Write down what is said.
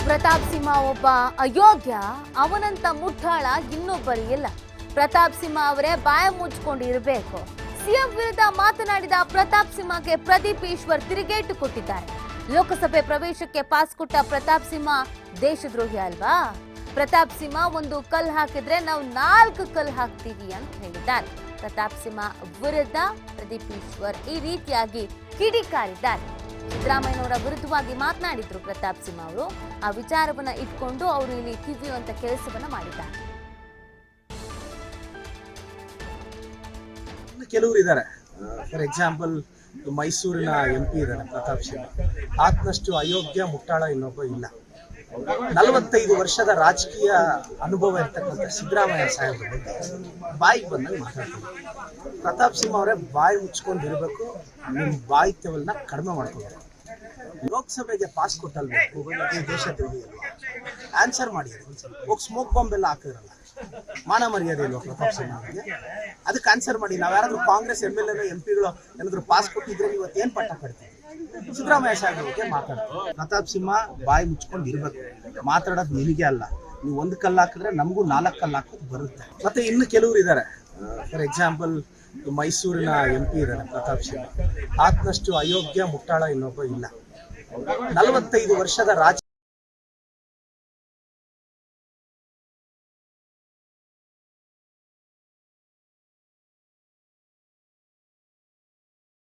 ಪ್ರತಾಪ್ ಸಿಂಹ ಒಬ್ಬ ಅಯೋಗ್ಯ, ಅವನಂತ ಮುಠಾಳ ಇನ್ನೊಬ್ಬರು ಇಲ್ಲ. ಪ್ರತಾಪ್ ಸಿಂಹ ಅವರೇ ಬಾಯ ಮುಚ್ಕೊಂಡಿರಬೇಕು. ಸಿಎಂ ವಿರುದ್ಧ ಮಾತನಾಡಿದ ಪ್ರತಾಪ್ ಸಿಂಹಗೆ ಪ್ರದೀಪ್ ಈಶ್ವರ್ ತಿರುಗೇಟು ಕೊಟ್ಟಿದ್ದಾರೆ. ಲೋಕಸಭೆ ಪ್ರವೇಶಕ್ಕೆ ಪಾಸ್ ಕೊಟ್ಟ ಪ್ರತಾಪ್ ಸಿಂಹ ದೇಶದ್ರೋಹಿ ಅಲ್ವಾ? ಪ್ರತಾಪ್ ಸಿಂಹ ಒಂದು ಕಲ್ಲು ಹಾಕಿದ್ರೆ ನಾವು 4 ಕಲ್ಲು ಹಾಕ್ತೀವಿ ಅಂತ ಹೇಳಿದ್ದಾರೆ. ಪ್ರತಾಪ್ ಸಿಂಹ ವಿರುದ್ಧ ಪ್ರದೀಪ್ ಈಶ್ವರ್ ಈ ರೀತಿಯಾಗಿ ಕಿಡಿಕಾರಿದ್ದಾರೆ. ಸಿದ್ದರಾಮಯ್ಯನವರ ವಿರುದ್ಧವಾಗಿ ಮಾತನಾಡಿದ್ರು ಪ್ರತಾಪ್ ಸಿಂಹ ಅವರು. ಆ ವಿಚಾರವನ್ನ ಇಟ್ಕೊಂಡು ಅವರು ಇಲ್ಲಿ ಕಿವಿಯುವಂತ ಕೆಲಸವನ್ನ ಮಾಡಿದ್ದಾರೆ. ಕೆಲವರು ಇದ್ದಾರೆ. ಫಾರ್ ಎಕ್ಸಾಂಪಲ್ ಮೈಸೂರಿನ MP ಇದ್ದಾರೆ ಪ್ರತಾಪ್ ಸಿಂಹ. ಆತನಷ್ಟು ಅಯೋಗ್ಯ ಮುಟ್ಟಾಳ ಇನ್ನೊಬ್ಬ ಇಲ್ಲ. 45 ವರ್ಷದ ರಾಜಕೀಯ ಅನುಭವ ಇರ್ತಕ್ಕಂಥ ಸಿದ್ದರಾಮಯ್ಯ ಸಾಹೇಬ್ರ ಬಗ್ಗೆ ಬಾಯಿಗೆ ಬಂದಂಗೆ ಮಾತಾಡ್ತಾರೆ. ಪ್ರತಾಪ್ ಸಿಂಹ ಅವರೇ ಬಾಯಿ ಮುಚ್ಕೊಂಡಿರ್ಬೇಕು. ನಿಮ್ಮ ಬಾಯಿತ್ಯವನ್ನ ಕಡಿಮೆ ಮಾಡ್ಕೋಬೇಕು. ಲೋಕಸಭೆಗೆ ಪಾಸ್ ಕೊಟ್ಟಲ್ಬೇಕು ಈ ದೇಶದ್ರೋಹಿ ಆನ್ಸರ್ ಮಾಡಿ. ಹೋಗಿ ಸ್ಮೋಕ್ ಬಾಂಬ್ ಎಲ್ಲ ಹಾಕಿದ್ರಲ್ಲ, ಮಾನ ಮರ್ಯಾದೆ ಇಲ್ವಾ ಪ್ರತಾಪ್ ಸಿಂಹ ಅವರಿಗೆ? ಅದಕ್ಕೆ ಆನ್ಸರ್ ಮಾಡಿ. ನಾವ್ ಯಾರಾದ್ರೂ ಕಾಂಗ್ರೆಸ್ MLA MP ಏನಾದ್ರು ಪಾಸ್ ಕೊಟ್ಟಿದ್ರೆ ನೀವು ಏನ್ ಪಟ್ಟ ಕಟ್ತೀವಿ? ಸಿದ್ದರಾಮಯ್ಯ ಸಾಹೇಬ್ರ ಬಗ್ಗೆ ಮಾತಾಡ್ತಾರೆ. ಪ್ರತಾಪ್ ಸಿಂಹ ಬಾಯಿ ಮುಚ್ಕೊಂಡು ಇರ್ಬೇಕು. ಮಾತಾಡೋದು ನಿನಗೆ ಅಲ್ಲ. ನೀವು 1 ಕಲ್ಲು ಹಾಕಿದ್ರೆ ನಮಗೂ 4 ಕಲ್ಲು ಹಾಕೋದು ಬರುತ್ತೆ. ಮತ್ತೆ ಇನ್ನು ಕೆಲವರು ಇದ್ದಾರೆ. ಫಾರ್ ಎಕ್ಸಾಂಪಲ್ ಮೈಸೂರಿನ MP ಇದ್ದಾರೆ ಪ್ರತಾಪ್ ಸಿಂಹ. ಆತನಷ್ಟು ಅಯೋಗ್ಯ ಮುಟ್ಟಾಳ ಇನ್ನೊಬ್ಬ ಇಲ್ಲ. 45 ವರ್ಷದ ರಾಜ